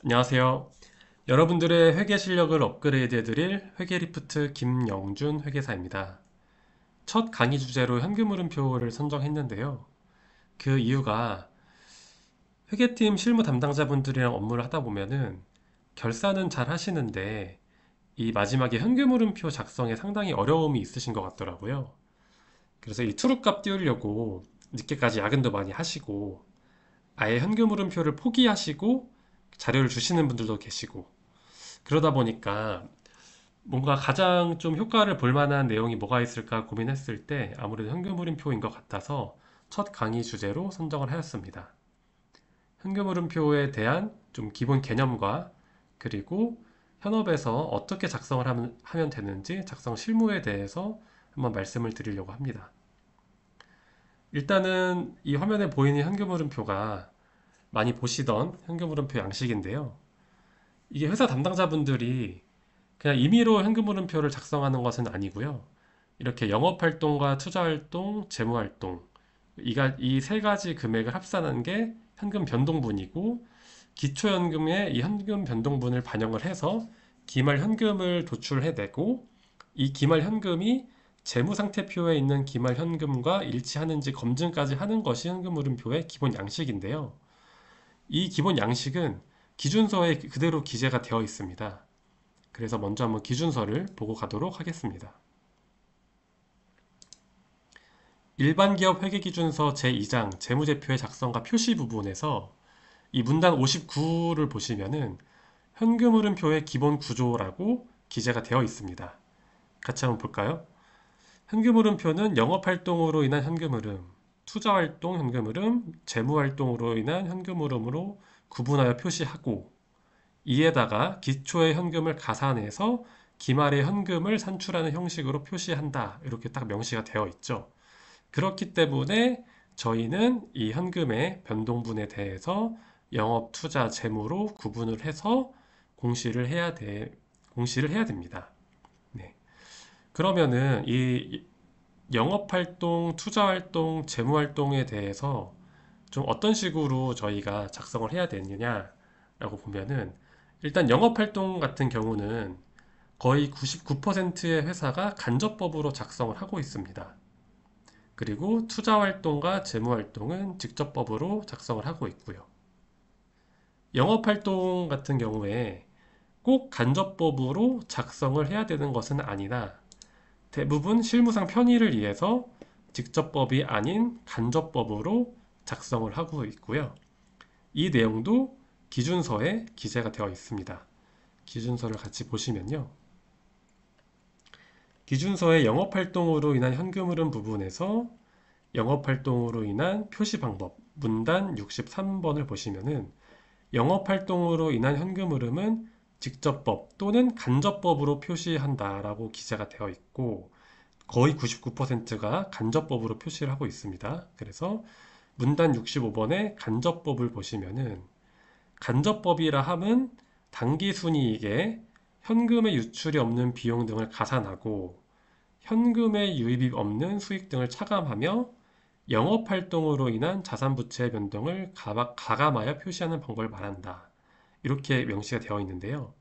안녕하세요. 여러분들의 회계 실력을 업그레이드 해드릴 회계리프트 김영준 회계사입니다. 첫 강의 주제로 현금흐름표를 선정했는데요. 그 이유가 회계팀 실무 담당자분들이랑 업무를 하다 보면은 결산은 잘 하시는데 이 마지막에 현금흐름표 작성에 상당히 어려움이 있으신 것 같더라고요. 그래서 이 투룸값 띄우려고 늦게까지 야근도 많이 하시고 아예 현금흐름표를 포기하시고 자료를 주시는 분들도 계시고 그러다 보니까 뭔가 가장 좀 효과를 볼 만한 내용이 뭐가 있을까 고민했을 때 아무래도 현금흐름표인 것 같아서 첫 강의 주제로 선정을 하였습니다. 현금흐름표에 대한 좀 기본 개념과 그리고 현업에서 어떻게 작성을 하면 되는지 작성 실무에 대해서 한번 말씀을 드리려고 합니다. 일단은 이 화면에 보이는 현금흐름표가 많이 보시던 현금흐름표 양식인데요. 이게 회사 담당자분들이 그냥 임의로 현금흐름표를 작성하는 것은 아니고요. 이렇게 영업활동과 투자활동, 재무활동 이 세 가지 금액을 합산한 게 현금 변동분이고 기초연금에 이 현금 변동분을 반영을 해서 기말 현금을 도출해내고 이 기말 현금이 재무상태표에 있는 기말 현금과 일치하는지 검증까지 하는 것이 현금흐름표의 기본 양식인데요. 이 기본 양식은 기준서에 그대로 기재가 되어 있습니다. 그래서 먼저 한번 기준서를 보고 가도록 하겠습니다. 일반기업 회계기준서 제2장 재무제표의 작성과 표시 부분에서 이 문단 59를 보시면은 현금흐름표의 기본 구조라고 기재가 되어 있습니다. 같이 한번 볼까요? 현금흐름표는 영업활동으로 인한 현금흐름, 투자활동 현금흐름, 재무활동으로 인한 현금흐름으로 구분하여 표시하고 이에다가 기초의 현금을 가산해서 기말의 현금을 산출하는 형식으로 표시한다. 이렇게 딱 명시가 되어 있죠. 그렇기 때문에 저희는 이 현금의 변동분에 대해서 영업, 투자, 재무로 구분을 해서 공시를 해야 됩니다. 네. 그러면은 이 영업활동, 투자활동, 재무활동에 대해서 좀 어떤 식으로 저희가 작성을 해야 되느냐라고 보면은 일단 영업활동 같은 경우는 거의 99%의 회사가 간접법으로 작성을 하고 있습니다. 그리고 투자활동과 재무활동은 직접법으로 작성을 하고 있고요. 영업활동 같은 경우에 꼭 간접법으로 작성을 해야 되는 것은 아니나 대부분 실무상 편의를 위해서 직접법이 아닌 간접법으로 작성을 하고 있고요. 이 내용도 기준서에 기재가 되어 있습니다. 기준서를 같이 보시면요. 기준서의 영업활동으로 인한 현금흐름 부분에서 영업활동으로 인한 표시 방법 문단 63번을 보시면은 영업활동으로 인한 현금흐름은 직접법 또는 간접법으로 표시한다라고 기재가 되어 있고 거의 99%가 간접법으로 표시를 하고 있습니다. 그래서 문단 65번의 간접법을 보시면은 간접법이라 함은 당기순이익에 현금의 유출이 없는 비용 등을 가산하고 현금의 유입이 없는 수익 등을 차감하며 영업활동으로 인한 자산부채의 변동을 가감하여 표시하는 방법을 말한다. 이렇게 명시가 되어 있는데요.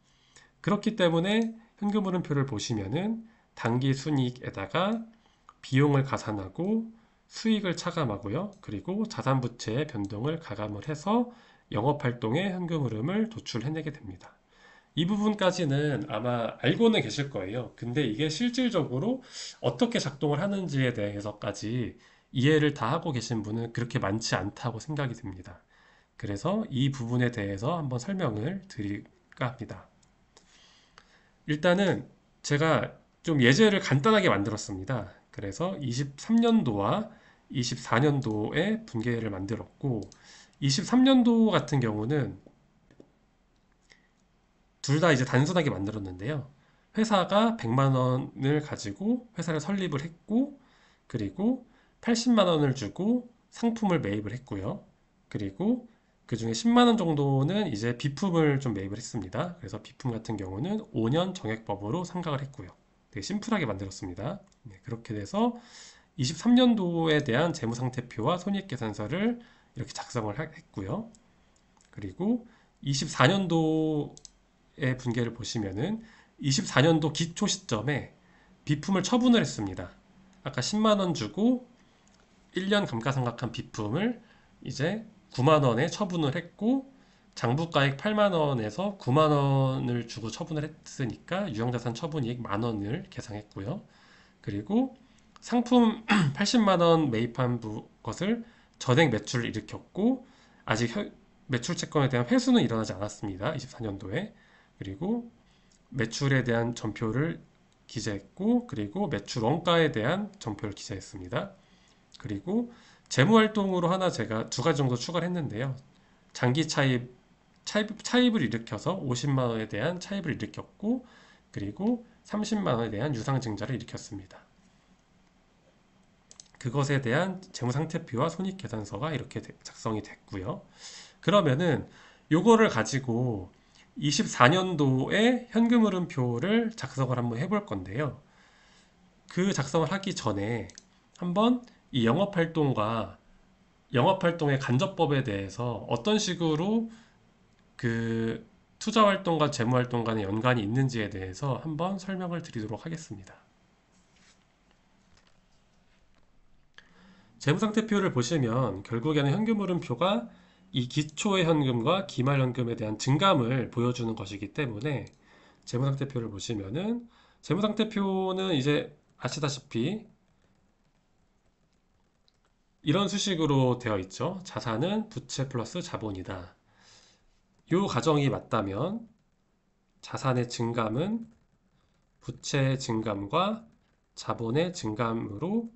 그렇기 때문에 현금흐름표를 보시면은 당기순이익에다가 비용을 가산하고 수익을 차감하고요. 그리고 자산부채의 변동을 가감을 해서 영업활동의 현금흐름을 도출해내게 됩니다. 이 부분까지는 아마 알고는 계실 거예요. 근데 이게 실질적으로 어떻게 작동을 하는지에 대해서까지 이해를 다 하고 계신 분은 그렇게 많지 않다고 생각이 듭니다. 그래서 이 부분에 대해서 한번 설명을 드릴까 합니다. 일단은 제가 좀 예제를 간단하게 만들었습니다. 그래서 23년도와 24년도의 분계를 만들었고 23년도 같은 경우는 둘 다 이제 단순하게 만들었는데요. 회사가 100만 원을 가지고 회사를 설립을 했고 그리고 80만 원을 주고 상품을 매입을 했고요. 그리고 그 중에 10만 원 정도는 이제 비품을 좀 매입을 했습니다. 그래서 비품 같은 경우는 5년 정액법으로 상각을 했고요. 되게 심플하게 만들었습니다. 네, 그렇게 돼서 23년도에 대한 재무상태표와 손익계산서를 이렇게 작성을 했고요. 그리고 24년도의 분계를 보시면은 24년도 기초 시점에 비품을 처분을 했습니다. 아까 10만 원 주고 1년 감가상각한 비품을 이제 9만 원에 처분을 했고 장부가액 8만 원에서 9만 원을 주고 처분을 했으니까 유형자산 처분이익 만 원을 계상했고요. 그리고 상품 80만 원 매입한 것을 전액 매출을 일으켰고 아직 매출 채권에 대한 회수는 일어나지 않았습니다. 24년도에. 그리고 매출에 대한 전표를 기재했고 그리고 매출 원가에 대한 전표를 기재했습니다. 그리고 재무활동으로 하나 제가 두 가지 정도 추가를 했는데요. 장기 차입을 일으켜서 50만 원에 대한 차입을 일으켰고 그리고 30만 원에 대한 유상증자를 일으켰습니다. 그것에 대한 재무상태표와 손익계산서가 이렇게 작성이 됐고요. 그러면은 요거를 가지고 24년도에 현금흐름표를 작성을 한번 해볼 건데요. 그 작성을 하기 전에 한번 이 영업활동의 간접법에 대해서 어떤 식으로 그 투자활동과 재무활동 간의 연관이 있는지에 대해서 한번 설명을 드리도록 하겠습니다. 재무상태표를 보시면 결국에는 현금흐름표가 이 기초의 현금과 기말현금에 대한 증감을 보여주는 것이기 때문에 재무상태표를 보시면은 재무상태표는 이제 아시다시피 이런 수식으로 되어 있죠. 자산은 부채 플러스 자본이다. 이 가정이 맞다면 자산의 증감은 부채의 증감과 자본의 증감으로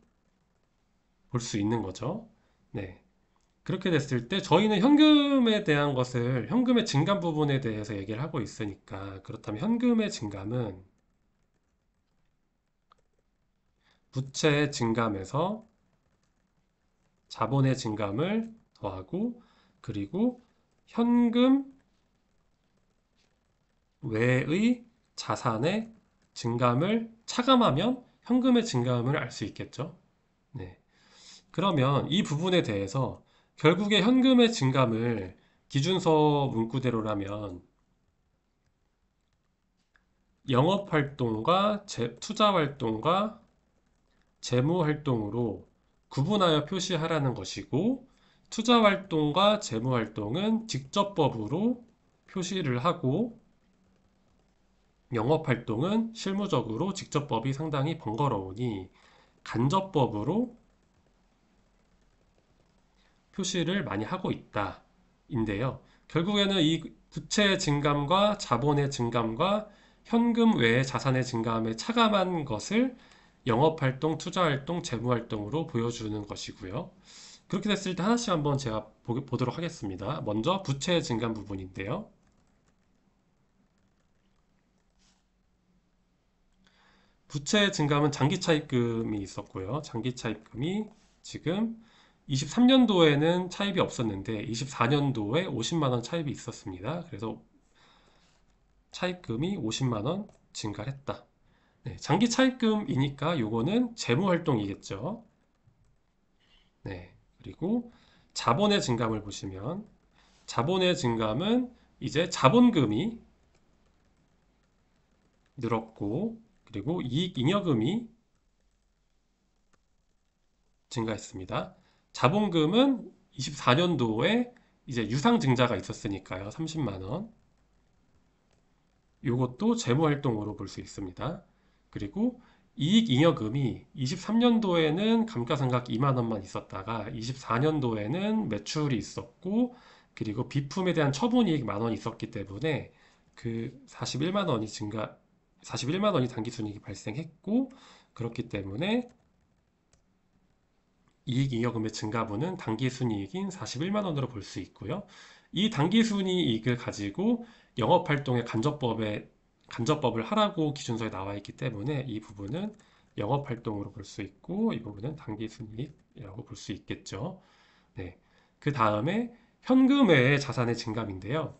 볼 수 있는 거죠. 네. 그렇게 됐을 때 저희는 현금에 대한 것을 현금의 증감 부분에 대해서 얘기를 하고 있으니까 그렇다면 현금의 증감은 부채의 증감에서 자본의 증감을 더하고 그리고 현금 외의 자산의 증감을 차감하면 현금의 증감을 알 수 있겠죠. 네. 그러면 이 부분에 대해서 결국에 현금의 증감을 기준서 문구대로라면 영업활동과 투자활동과 재무활동으로 구분하여 표시하라는 것이고 투자활동과 재무활동은 직접법으로 표시를 하고 영업활동은 실무적으로 직접법이 상당히 번거로우니 간접법으로 표시를 많이 하고 있다. 인데요. 결국에는 이 부채의 증감과 자본의 증감과 현금 외의 자산의 증감에 차감한 것을 영업활동, 투자활동, 재무활동으로 보여주는 것이고요. 그렇게 됐을 때 하나씩 한번 제가 보도록 하겠습니다. 먼저 부채의 증감 부분인데요. 부채의 증감은 장기 차입금이 있었고요. 장기 차입금이 지금 23년도에는 차입이 없었는데 24년도에 50만 원 차입이 있었습니다. 그래서 차입금이 50만 원 증가를 했다. 네, 장기 차입금이니까 요거는 재무활동이겠죠. 네, 그리고 자본의 증감을 보시면 자본의 증감은 이제 자본금이 늘었고 그리고 이익잉여금이 증가했습니다. 자본금은 24년도에 이제 유상증자가 있었으니까요. 30만 원. 요것도 재무활동으로 볼 수 있습니다. 그리고 이익잉여금이 23년도에는 감가상각 2만 원만 있었다가 24년도에는 매출이 있었고 그리고 비품에 대한 처분이익 만 원이 있었기 때문에 그 41만 원이 41만 원이 당기순이익이 발생했고 그렇기 때문에 이익잉여금의 증가분은 당기순이익인 41만 원으로 볼 수 있고요. 이 당기순이익을 가지고 영업활동의 간접법을 하라고 기준서에 나와 있기 때문에 이 부분은 영업활동으로 볼 수 있고 이 부분은 당기순이익이라고 볼 수 있겠죠. 네. 그 다음에 현금 외의 자산의 증감인데요.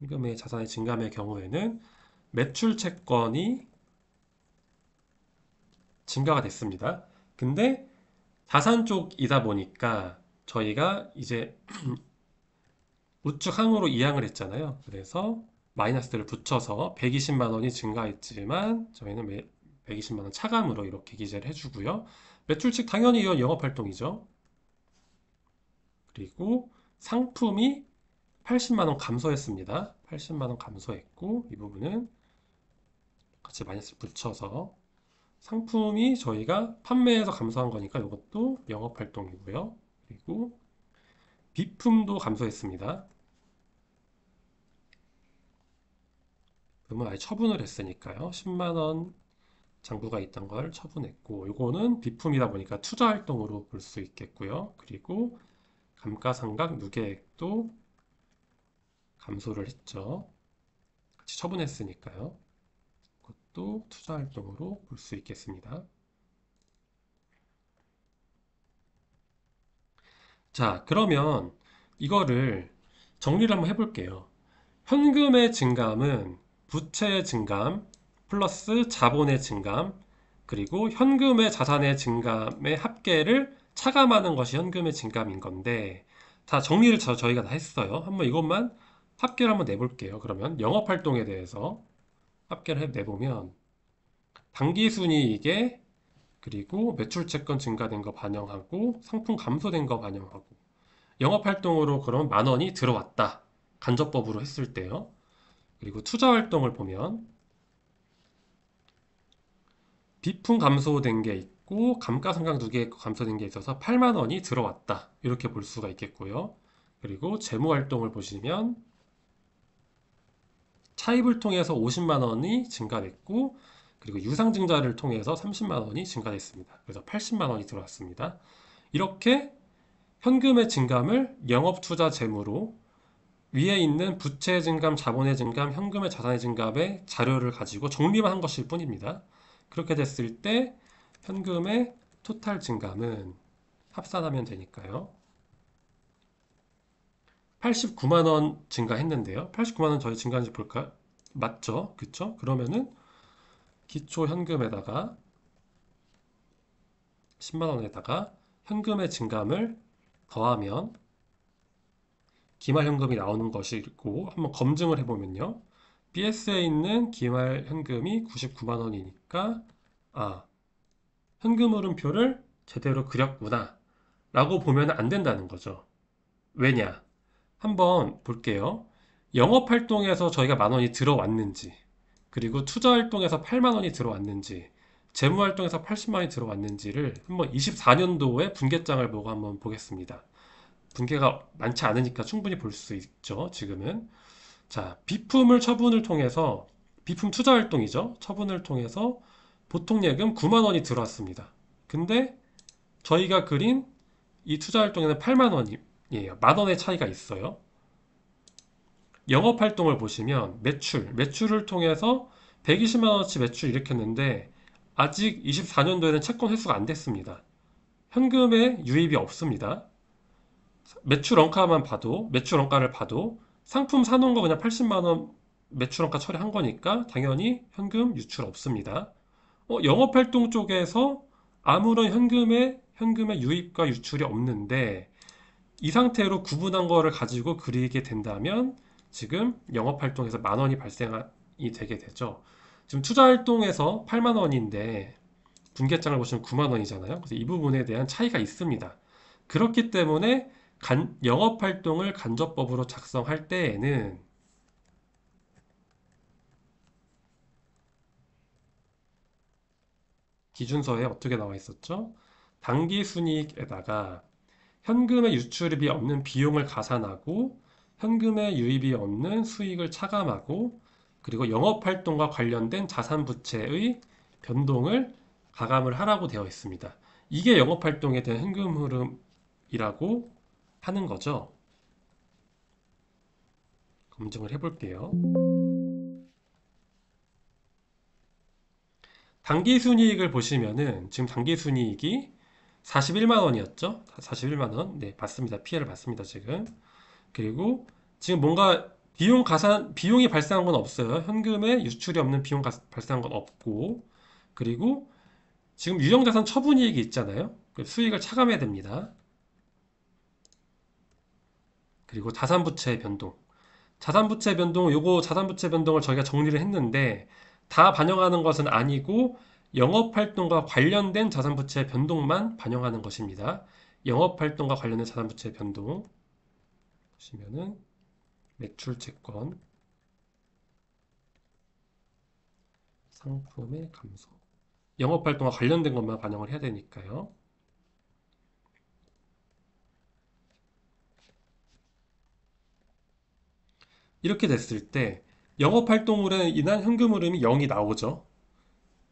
현금 외의 자산의 증감의 경우에는 매출 채권이 증가가 됐습니다. 근데 자산 쪽이다 보니까 저희가 이제 우측 항으로 이항을 했잖아요. 그래서 마이너스를 붙여서 120만 원이 증가했지만 저희는 120만 원 차감으로 이렇게 기재를 해주고요. 매출칙 당연히 이건 영업활동이죠. 그리고 상품이 80만 원 감소했습니다. 80만 원 감소했고 이 부분은 같이 마이너스 붙여서 상품이 저희가 판매해서 감소한 거니까 이것도 영업활동이고요. 그리고 비품도 감소했습니다. 그러면 아예 처분을 했으니까요. 10만 원 장부가 있던 걸 처분했고 이거는 비품이다 보니까 투자활동으로 볼 수 있겠고요. 그리고 감가상각 누계액도 감소를 했죠. 같이 처분했으니까요. 그것도 투자활동으로 볼 수 있겠습니다. 자, 그러면 이거를 정리를 한번 해볼게요. 현금의 증감은 부채의 증감 플러스 자본의 증감 그리고 현금의 자산의 증감의 합계를 차감하는 것이 현금의 증감인 건데 다 정리를 저희가 다 했어요. 한번 이것만 합계를 한번 내볼게요. 그러면 영업활동에 대해서 합계를 내보면 당기순이익에 그리고 매출채권 증가된 거 반영하고 상품 감소된 거 반영하고 영업활동으로 그럼 만 원이 들어왔다. 간접법으로 했을 때요. 그리고 투자활동을 보면 비품 감소된 게 있고 감가상각 두 개 감소된 게 있어서 8만 원이 들어왔다. 이렇게 볼 수가 있겠고요. 그리고 재무활동을 보시면 차입을 통해서 50만 원이 증가됐고 그리고 유상증자를 통해서 30만 원이 증가됐습니다. 그래서 80만 원이 들어왔습니다. 이렇게 현금의 증감을 영업투자 재무로 위에 있는 부채 증감, 자본의 증감, 현금의 자산의 증감의 자료를 가지고 정리만 한 것일 뿐입니다. 그렇게 됐을 때 현금의 토탈 증감은 합산하면 되니까요. 89만 원 증가했는데요. 89만 원 저희 증가한지 볼까요? 맞죠? 그쵸? 그러면은 기초 현금에다가 10만 원에다가 현금의 증감을 더하면 기말 현금이 나오는 것이고 한번 검증을 해보면요. BS에 있는 기말 현금이 99만 원이니까 현금 흐름표를 제대로 그렸구나 라고 보면 안 된다는 거죠. 왜냐? 한번 볼게요. 영업활동에서 저희가 만 원이 들어왔는지 그리고 투자활동에서 8만 원이 들어왔는지 재무활동에서 80만 원이 들어왔는지를 한번 24년도에 분계장을 보고 한번 보겠습니다. 분계가 많지 않으니까 충분히 볼 수 있죠. 지금은 자 비품을 처분을 통해서 비품 투자활동이죠. 처분을 통해서 보통예금 9만 원이 들어왔습니다. 근데 저희가 그린 이 투자활동에는 8만 원이에요. 만 원의 차이가 있어요. 영업활동을 보시면 매출을 통해서 120만 원어치 매출 일으켰는데 아직 24년도에는 채권 회수가 안 됐습니다. 현금에 유입이 없습니다. 매출 원가를 봐도 상품 사놓은 거 그냥 80만 원 매출 원가 처리한 거니까 당연히 현금 유출 없습니다. 영업활동 쪽에서 아무런 현금의 유입과 유출이 없는데 이 상태로 구분한 거를 가지고 그리게 된다면 지금 영업활동에서 만 원이 발생이 되게 되죠. 지금 투자활동에서 8만 원인데 분계장을 보시면 9만 원이잖아요. 그래서 이 부분에 대한 차이가 있습니다. 그렇기 때문에 영업활동을 간접법으로 작성할 때에는 기준서에 어떻게 나와 있었죠? 당기순이익에다가 현금의 유출입이 없는 비용을 가산하고 현금의 유입이 없는 수익을 차감하고 그리고 영업활동과 관련된 자산 부채의 변동을 가감을 하라고 되어 있습니다. 이게 영업활동에 대한 현금 흐름이라고 하는 거죠. 검증을 해볼게요. 당기순이익을 보시면은 지금 당기순이익이 41만 원이었죠? 41만 원. 네, 맞습니다. 피해를 봤습니다, 지금. 그리고 지금 뭔가 비용이 발생한 건 없어요. 현금에 유출이 없는 비용 발생한 건 없고, 그리고 지금 유형자산 처분이익이 있잖아요. 그 수익을 차감해야 됩니다. 그리고 자산부채 변동. 자산부채 변동, 요거 자산부채 변동을 저희가 정리를 했는데 다 반영하는 것은 아니고 영업활동과 관련된 자산부채 변동만 반영하는 것입니다. 영업활동과 관련된 자산부채 변동 보시면은 매출채권, 상품의 감소. 영업활동과 관련된 것만 반영을 해야 되니까요. 이렇게 됐을 때 영업활동으로 인한 현금 흐름이 0이 나오죠.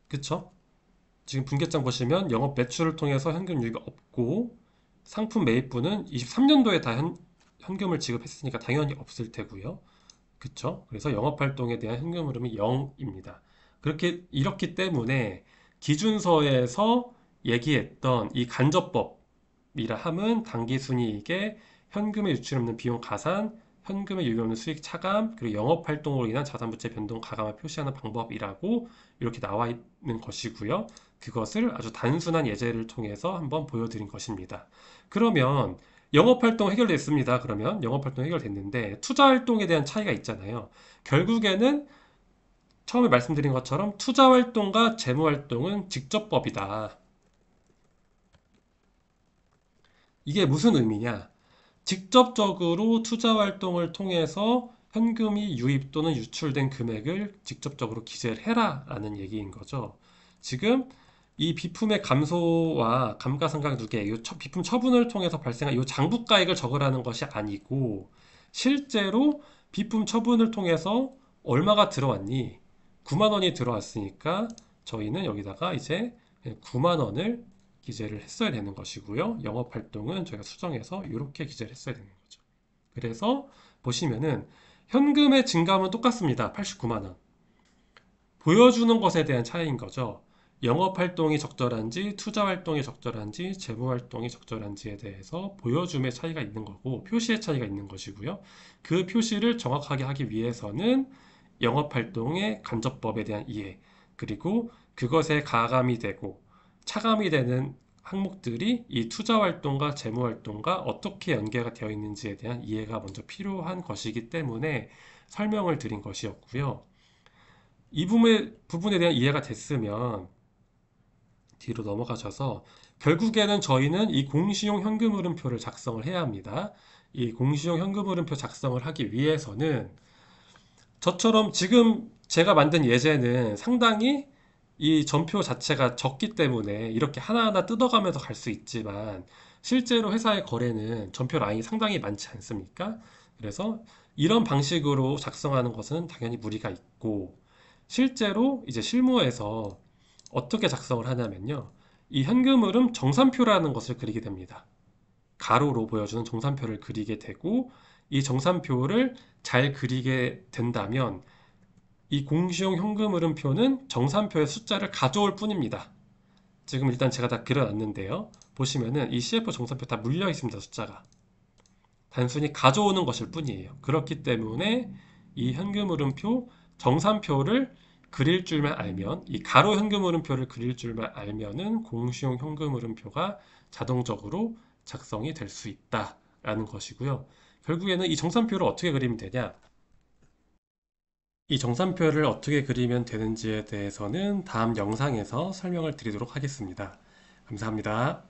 그쵸? 지금 분기점 보시면 영업 매출을 통해서 현금 유입이 없고 상품 매입분은 23년도에 다 현금을 지급했으니까 당연히 없을 테고요. 그쵸? 그래서 영업활동에 대한 현금 흐름이 0입니다. 이렇기 때문에 기준서에서 얘기했던 이 간접법이라 함은 당기순이익에 현금에 유출 없는 비용 가산, 현금에 유입 없는 수익 차감, 그리고 영업활동으로 인한 자산부채 변동 가감을 표시하는 방법이라고 이렇게 나와 있는 것이고요. 그것을 아주 단순한 예제를 통해서 한번 보여드린 것입니다. 그러면 영업활동 해결됐습니다. 그러면 영업활동 해결됐는데 투자활동에 대한 차이가 있잖아요. 결국에는 처음에 말씀드린 것처럼 투자활동과 재무활동은 직접법이다. 이게 무슨 의미냐? 직접적으로 투자활동을 통해서 현금이 유입 또는 유출된 금액을 직접적으로 기재를 해라 라는 얘기인 거죠. 지금 이 비품의 감소와 감가상각 누계, 이 비품 처분을 통해서 발생한 이 장부가액을 적으라는 것이 아니고 실제로 비품 처분을 통해서 얼마가 들어왔니? 9만 원이 들어왔으니까 저희는 여기다가 이제 9만 원을 기재를 했어야 되는 것이고요. 영업활동은 저희가 수정해서 이렇게 기재를 했어야 되는 거죠. 그래서 보시면은 현금의 증감은 똑같습니다. 89만 원. 보여주는 것에 대한 차이인 거죠. 영업활동이 적절한지, 투자활동이 적절한지, 재무활동이 적절한지에 대해서 보여줌의 차이가 있는 거고, 표시의 차이가 있는 것이고요. 그 표시를 정확하게 하기 위해서는 영업활동의 간접법에 대한 이해, 그리고 그것에 가감이 되고 차감이 되는 항목들이 이 투자활동과 재무활동과 어떻게 연계가 되어 있는지에 대한 이해가 먼저 필요한 것이기 때문에 설명을 드린 것이었고요. 이 부분에 대한 이해가 됐으면 뒤로 넘어가셔서 결국에는 저희는 이 공시용 현금흐름표를 작성을 해야 합니다. 이 공시용 현금흐름표 작성을 하기 위해서는 저처럼 지금 제가 만든 예제는 상당히 이 전표 자체가 적기 때문에 이렇게 하나하나 뜯어가면서 갈 수 있지만 실제로 회사의 거래는 전표 라인이 상당히 많지 않습니까? 그래서 이런 방식으로 작성하는 것은 당연히 무리가 있고 실제로 이제 실무에서 어떻게 작성을 하냐면요. 이 현금 흐름 정산표라는 것을 그리게 됩니다. 가로로 보여주는 정산표를 그리게 되고 이 정산표를 잘 그리게 된다면 이 공시용 현금 흐름표는 정산표의 숫자를 가져올 뿐입니다. 지금 일단 제가 다 그려놨는데요. 보시면은 이 CF 정산표 다 물려 있습니다. 숫자가. 단순히 가져오는 것일 뿐이에요. 그렇기 때문에 이 현금 흐름표 정산표를 그릴 줄만 알면 이 가로 현금 흐름표를 그릴 줄만 알면은 공시용 현금 흐름표가 자동적으로 작성이 될 수 있다라는 것이고요. 결국에는 이 정산표를 어떻게 그리면 되냐? 이 정산표를 어떻게 그리면 되는지에 대해서는 다음 영상에서 설명을 드리도록 하겠습니다. 감사합니다.